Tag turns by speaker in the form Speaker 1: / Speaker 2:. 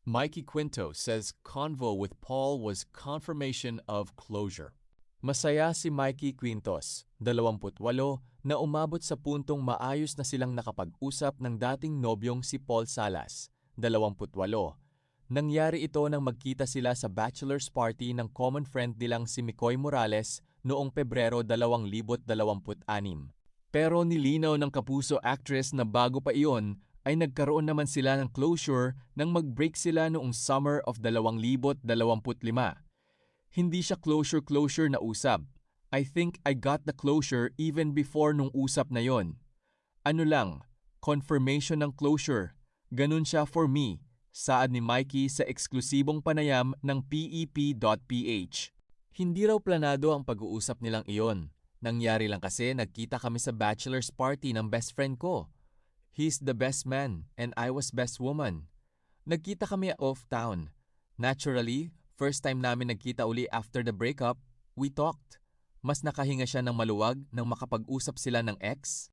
Speaker 1: Mikey Quinto says convo with Paul was confirmation of closure. Masaya si Mikey Quintos, 28, na umabot sa puntong maayos na silang nakapag-usap ng dating nobyong si Paul Salas, 28. Nangyari ito nang magkita sila sa bachelor's party ng common friend nilang si Mikoy Morales noong Pebrero 2026. Pero nilinaw ng Kapuso actress na bago pa iyon ay nagkaroon naman sila ng closure nang mag-break sila noong summer of 2025. Hindi siya closure na usap. I think I got the closure even before nung usap na yon. Ano lang, confirmation ng closure. Ganun siya for me, saad ni Mikey sa eksklusibong panayam ng PEP.ph. Hindi raw planado ang pag-uusap nilang iyon. Nangyari lang kasi nagkita kami sa bachelor's party ng best friend ko. He's the best man and I was best woman. Nagkita kami off-town. Naturally, first time namin nagkita uli after the breakup, we talked. Mas nakahinga siya ng maluwag nang makapag-usap sila ng ex.